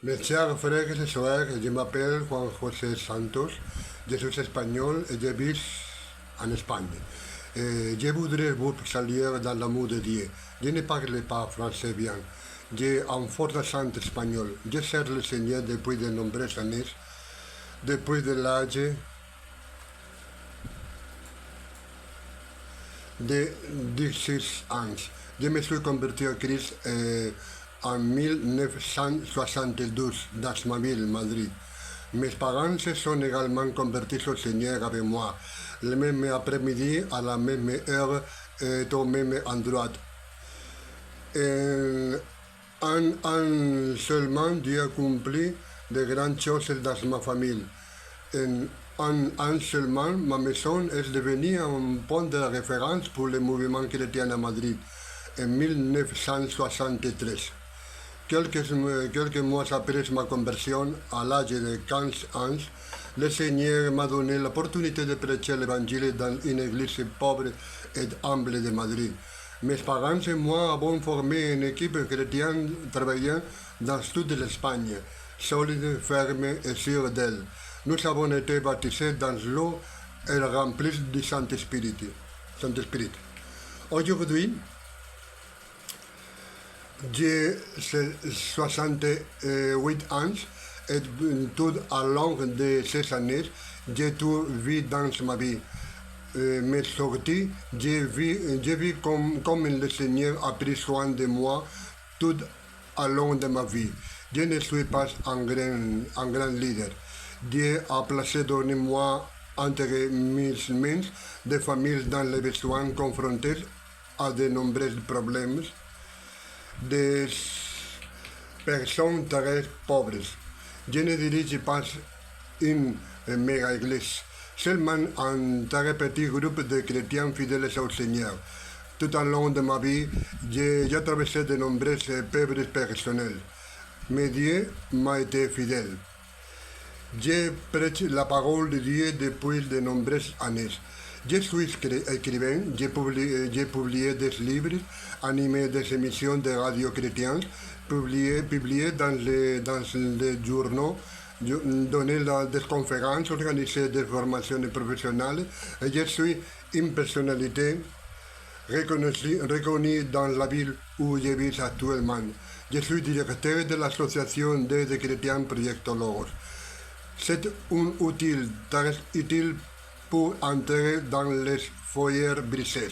Mes chers frères et sœurs, je m'appelle Juan José Santos, je suis espagnol et je vis en Espagne. Et je voudrais vous saluer dans l'amour de Dieu. Je ne parle pas français bien. J'ai un fort accent espagnol. Je sers le Seigneur depuis de nombreuses années, depuis de l'âge de 16 ans. Je me suis converti au Christ en 1972 dans ma ville, Madrid. Mes parents se sont également convertis au Seigneur avec moi, le même après-midi, à la même heure et au même endroit. En an seulement, Dieu a accompli de grandes choses dans ma famille. En un an seulement, ma maison est devenue un point de référence pour le mouvement chrétien à Madrid, en 1973. Quelques mois après ma conversion, à l'âge de 15 ans, le Seigneur m'a donné l'opportunité de prêcher l'évangile dans une église pauvre et humble de Madrid. Mes parents et moi avons formé une équipe chrétienne travaillant dans toute l'Espagne, solide, ferme et sûre d'elle. Nous avons été baptisés dans l'eau et remplis du Saint-Esprit. Aujourd'hui, j'ai 68 ans et tout au long de ces années, j'ai tout vu dans ma vie. Mes sorties, j'ai vu comme le Seigneur a pris soin de moi tout au long de ma vie. Je ne suis pas un grand leader. Dieu a placé dans moi entre mes mains des familles dans les besoins confrontées à de nombreux problèmes, des personnes très pauvres. Je ne dirige pas une méga église, seulement un très petit groupe de chrétiens fidèles au Seigneur. Tout au long de ma vie, j'ai traversé de nombreuses épreuves personnelles, mais Dieu m'a été fidèle. Je prêche la parole de Dieu depuis de nombreuses années. Je suis écrivain, j'ai publié des livres, animé des émissions de radio chrétiennes, publié dans les journaux, donné des conférences, organisé des formations professionnelles, et je suis une personnalité reconnue dans la ville où je vis actuellement. Je suis directeur de l'association des chrétiens Projectologos. C'est un outil très utile pour entrer dans les foyers brisés,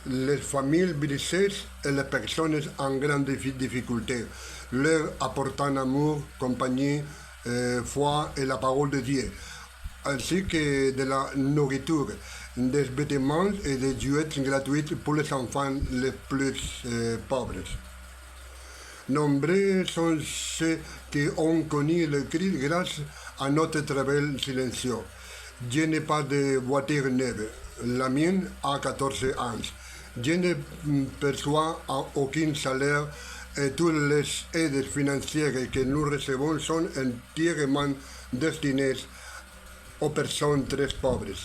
les familles brisées et les personnes en grande difficulté, leur apportant amour, compagnie, foi et la parole de Dieu, ainsi que de la nourriture, des vêtements et des jouets gratuits pour les enfants les plus pauvres. Nombreux sont ceux qui ont connu le Christ grâce à notre travail silencieux. Je n'ai pas de voiture neuve. La mienne a 14 ans. Je ne perçois aucun salaire et toutes les aides financières que nous recevons sont entièrement destinées aux personnes très pauvres.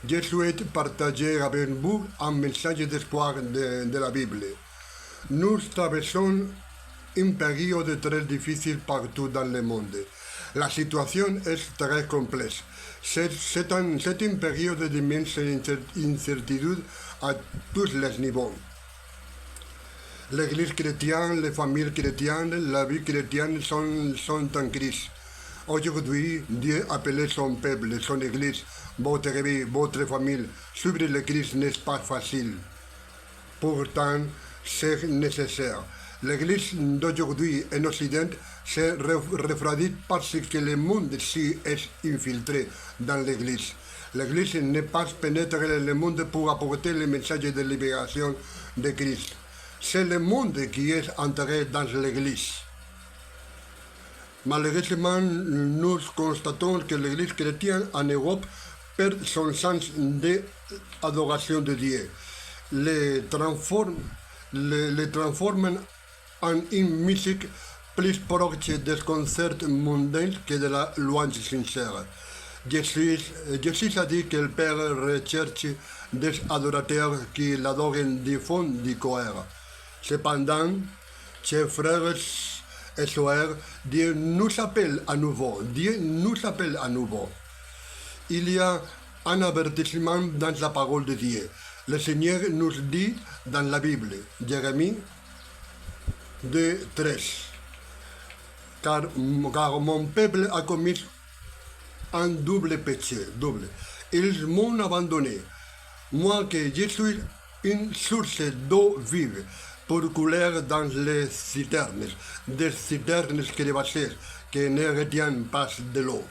Je souhaite partager avec vous un message d'espoir de la Bible. Nous traversons une période très difficile partout dans le monde. La situation est très complexe. C'est une période d'immense incertitude à tous les niveaux. L'Église chrétienne, les familles chrétiennes, la vie chrétienne sont en crise. Aujourd'hui, Dieu appelle son peuple, son Église, votre vie, votre famille. Suivre le Christ n'est pas facile. Pourtant, c'est nécessaire. L'Église d'aujourd'hui en Occident se refroidit parce que le monde s'y est infiltré dans l'Église. L'Église n'est pas pénétrée le monde pour apporter le message de libération de Christ. C'est le monde qui est entré dans l'Église. Malheureusement, nous constatons que l'Église chrétienne en Europe perd son sens d'adoration de Dieu. Le transforme en une musique plus proche des concerts mondains que de la louange sincère. Jésus a dit que le Père recherche des adorateurs qui l'adorent du fond du cœur. Cependant, chers frères et soir, Dieu nous appelle à nouveau. Dieu nous appelle à nouveau. Il y a un avertissement dans la parole de Dieu. Le Seigneur nous dit dans la Bible, Jérémie 2:13, car mon peuple a commis un double péché, double. Ils m'ont abandonné, moi que je suis une source d'eau vive pour couler dans les citernes, des citernes crevassées qui ne retiennent pas de l'eau.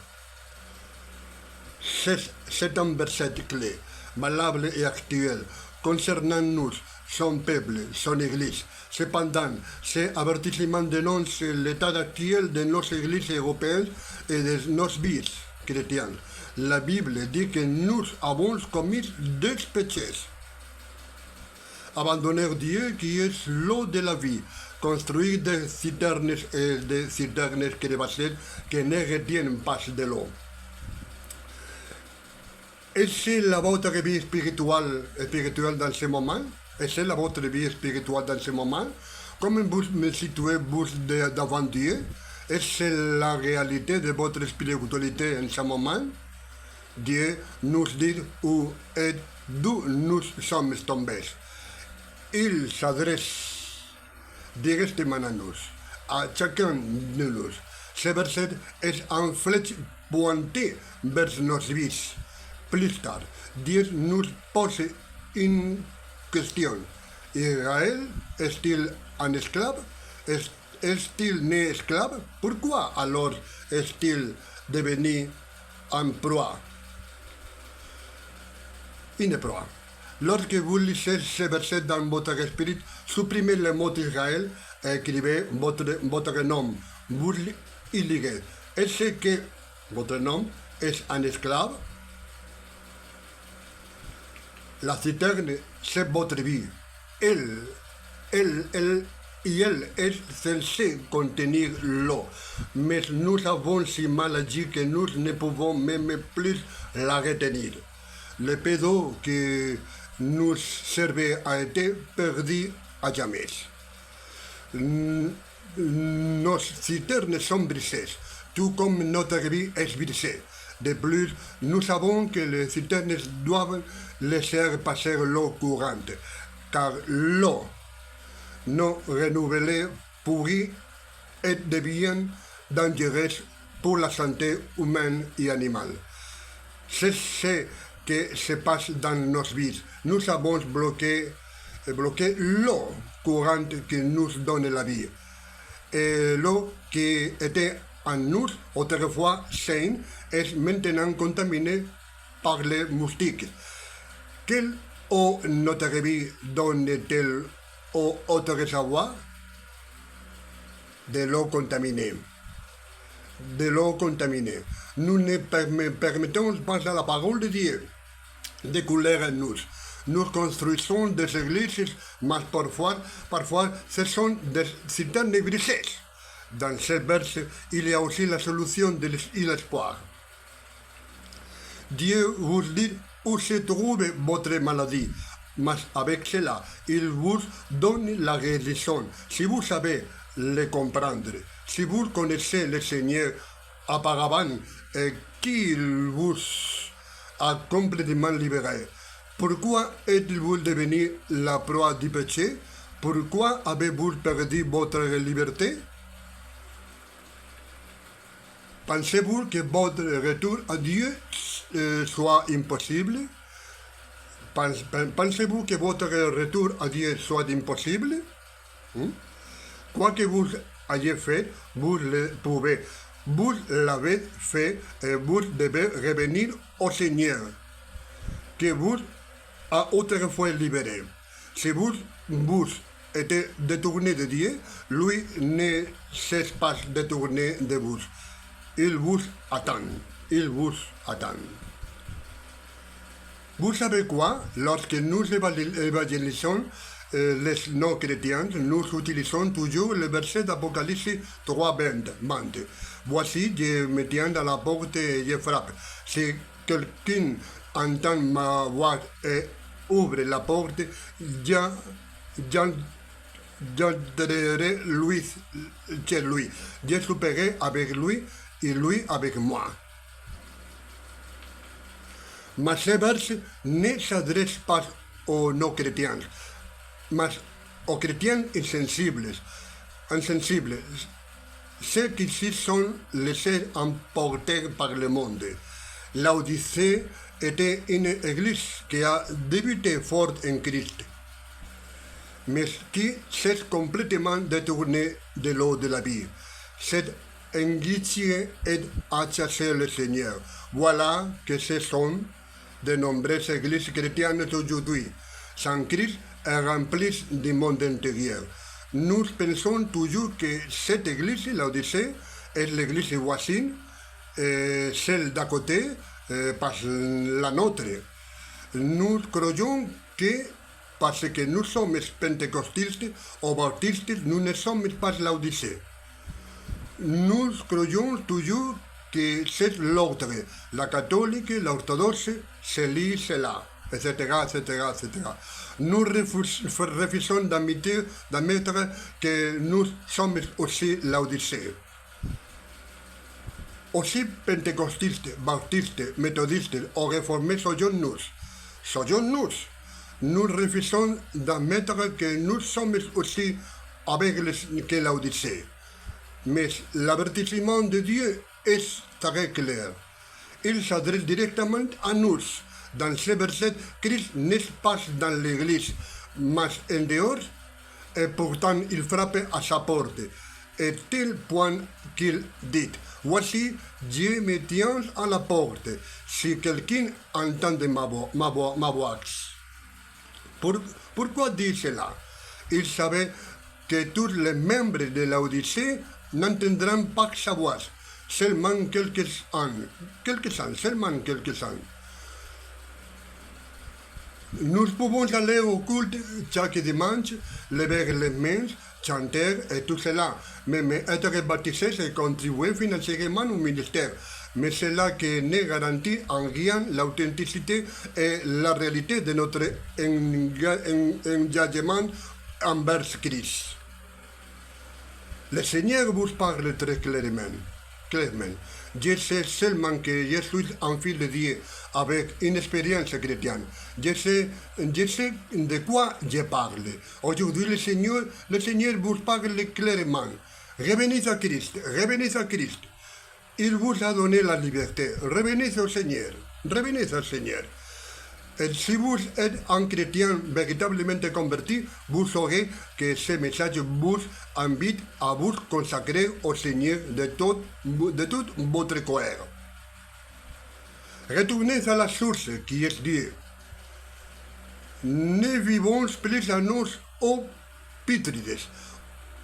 C'est un verset clé, valable et actuel, concernant nous, son peuple, son Église. Cependant, cet avertissement dénonce l'état actuel de nos églises européennes et de nos vies chrétiennes. La Bible dit que nous avons commis deux péchés. Abandonner Dieu qui est l'eau de la vie, construire des citernes et des citernes crevassées qui ne retiennent pas de l'eau. Est-ce la votre vie spirituelle dans ce moment? Est-ce la votre vie spirituelle dans ce moment? Comment vous me situez vous devant Dieu? Est-ce la réalité de votre spiritualité en ce moment? Dieu nous dit où et d'où nous sommes tombés. Il s'adresse directement à nous, à chacun de nous. Ce verset est en flèche pointée vers nos vies. Plus tard, Dieu nous pose une question. Israël est-il un esclave? Est-il né esclave? Pourquoi alors est-il devenu un proie? Une proie. Lorsque vous lisez ce verset dans votre esprit, supprimez le mot Israël et écrivez votre nom. Vous y lirez. Est-ce que votre nom est un esclave? La citerne, c'est votre vie. Elle est censée contenir l'eau. Mais nous avons si mal agi que nous ne pouvons même plus la retenir. Le peu d'eau qui nous servait a été perdu à jamais. Nos citernes sont brisées, tout comme notre vie est brisée. De plus, nous savons que les citernes doivent laisser passer l'eau courante, car l'eau non renouvelée pourrit et devient dangereuse pour la santé humaine et animale. C'est ce qui se passe dans nos vies. Nous avons bloqué l'eau courante qui nous donne la vie. Et l'eau qui était en nous autrefois saine est maintenant contaminée par les moustiques. Quelle eau notre vie donne-t-elle aux autres réservoirs? De l'eau contaminée. De l'eau contaminée. Nous ne permettons pas à la parole de Dieu de couler en nous. Nous construisons des églises, mais parfois ce sont des citernes brisées. Dans ce verset, il y a aussi la solution et l'espoir. Dieu vous dit où se trouve votre maladie, mais avec cela, il vous donne la guérison. Si vous savez le comprendre, si vous connaissez le Seigneur auparavant et qu'il vous a complètement libéré, pourquoi êtes-vous devenu la proie du péché? Pourquoi avez-vous perdu votre liberté? Pensez-vous que votre retour à Dieu soit impossible? Pensez-vous que votre retour à Dieu soit impossible? Quoi que vous ayez fait, vous le pouvez. Vous l'avez fait et vous devez revenir au Seigneur, qui vous a autrefois libéré. Si vous êtes détourné de Dieu, lui ne cesse pas de détourner de vous. Il vous attend. Il vous attend. Vous savez quoi? Lorsque nous évangélisons les non-chrétiens, nous utilisons toujours le verset d'Apocalypse 3:20. Voici, je me tiens à la porte et je frappe. Si quelqu'un entend ma voix et ouvre la porte, j'entrerai lui chez lui. Je souperai avec lui et lui avec moi. Mais ce verset ne s'adresse pas aux non-chrétiens, mais aux chrétiens insensibles, ceux qui s'y sont laissés emporter par le monde. L'Odyssée était une église qui a débuté fort en Christ, mais qui s'est complètement détournée de l'eau de la vie. Cette amitié aide à chasser le Seigneur. Voilà que ce sont de nombreuses églises chrétiennes aujourd'hui, sans Christ et remplies du monde intérieur. Nous pensons toujours que cette église, l'Odyssée, est l'église voisine, celle d'à côté, pas la nôtre. Nous croyons que parce que nous sommes pentecostistes ou baptistes, nous ne sommes pas l'Odyssée. Nous croyons toujours que c'est l'autre, la catholique, l'orthodoxe, celle-ci, celle-là, etc., etc., etc. Nous refusons d'admettre que nous sommes aussi l'Odyssée. Aussi pentecostistes, baptistes, méthodistes ou réformés soyons-nous. Nous refusons d'admettre que nous sommes aussi aveugles que l'Odyssée. Mais l'avertissement de Dieu est très clair. Il s'adresse directement à nous. Dans ce verset, Christ n'est pas dans l'église, mais en dehors, et pourtant il frappe à sa porte. Et tel point qu'il dit, voici, Dieu me tient à la porte, si quelqu'un entend ma voix. Pourquoi dit cela? Il savait que tous les membres de l'Odyssée n'entendront pas sa voix, seulement quelques-uns. Nous pouvons aller au culte chaque dimanche, lever les mains, chanter et tout cela, même être baptisé et contribuer financièrement au ministère. Mais cela qui ne garantit en rien l'authenticité et la réalité de notre engagement envers Christ. Le Seigneur vous parle très clairement. Je sais seulement que je suis un fils de Dieu avec une expérience chrétienne. Je sais de quoi je parle. Aujourd'hui, le Seigneur vous parle clairement. Revenez à Christ. Il vous a donné la liberté. Revenez au Seigneur. Et si vous êtes un chrétien véritablement converti, vous saurez que ce message vous invite à vous consacrer au Seigneur de tout votre cœur. Retournez à la source qui est Dieu. Ne vivons plus à nous aux pitrides.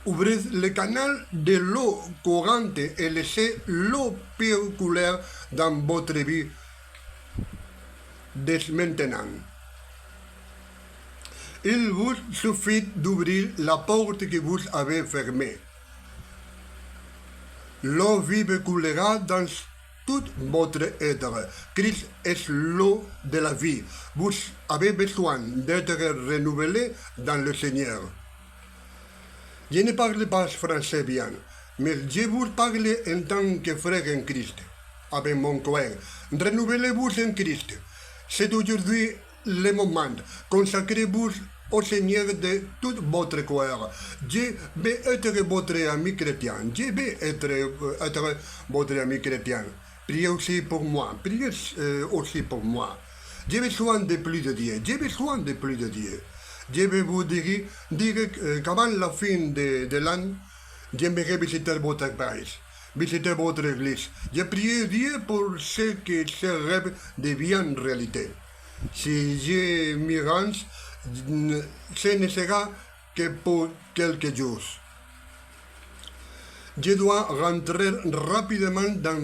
Ouvrez le canal de l'eau courante et laissez l'eau couler dans votre vie dès maintenant. Il vous suffit d'ouvrir la porte que vous avez fermée. L'eau vive coulera dans tout votre être. Christ est l'eau de la vie. Vous avez besoin d'être renouvelé dans le Seigneur. Je ne parle pas français bien, mais je vous parle en tant que frère en Christ, avec mon cœur. Renouvelez-vous en Christ. C'est aujourd'hui le moment. Consacrez-vous au Seigneur de tout votre cœur. Je vais être votre ami chrétien. Priez aussi pour moi. J'ai besoin de plus de Dieu. Je vais vous dire qu'avant la fin de l'année, j'aimerais visiter votre pays, visiter votre église. Je prie Dieu pour ce que ce rêve devienne réalité. Si je m'y rends, ce ne sera que pour quelques jours. Je dois rentrer rapidement dans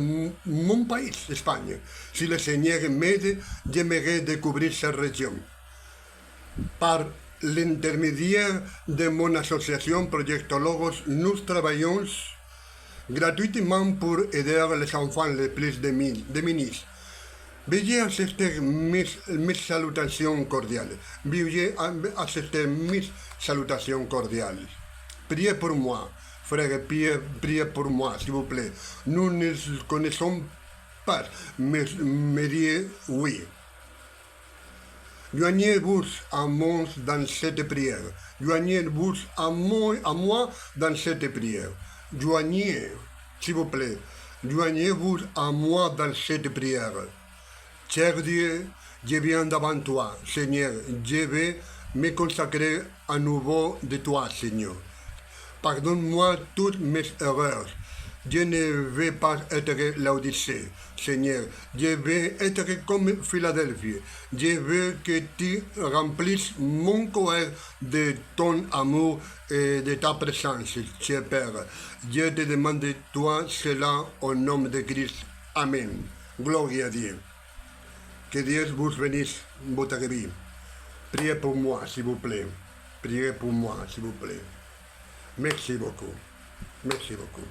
mon pays, Espagne. Si le Seigneur m'aide, j'aimerais découvrir cette région. Par l'intermédiaire de mon association Projectologos, nous travaillons gratuitement pour aider les enfants les plus démunis. Veuillez assister mes salutations cordiales. Veuillez assister mes salutations cordiales. Priez pour moi, frère, priez pour moi, s'il vous plaît. Nous ne connaissons pas, mais dites oui. Joignez-vous à moi dans cette prière. Joignez-vous à moi dans cette prière. Joignez, s'il vous plaît. Joignez-vous à moi dans cette prière. Cher Dieu, je viens devant toi, Seigneur. Je vais me consacrer à nouveau de toi, Seigneur. Pardonne-moi toutes mes erreurs. Je ne vais pas être Laodicée, Seigneur. Je vais être comme Philadelphie. Je veux que tu remplisses mon cœur de ton amour et de ta présence, cher Père. Je te demande de toi cela au nom de Christ. Amen. Gloire à Dieu. Que Dieu vous bénisse votre vie. Priez pour moi, s'il vous plaît. Priez pour moi, s'il vous plaît. Merci beaucoup. Merci beaucoup.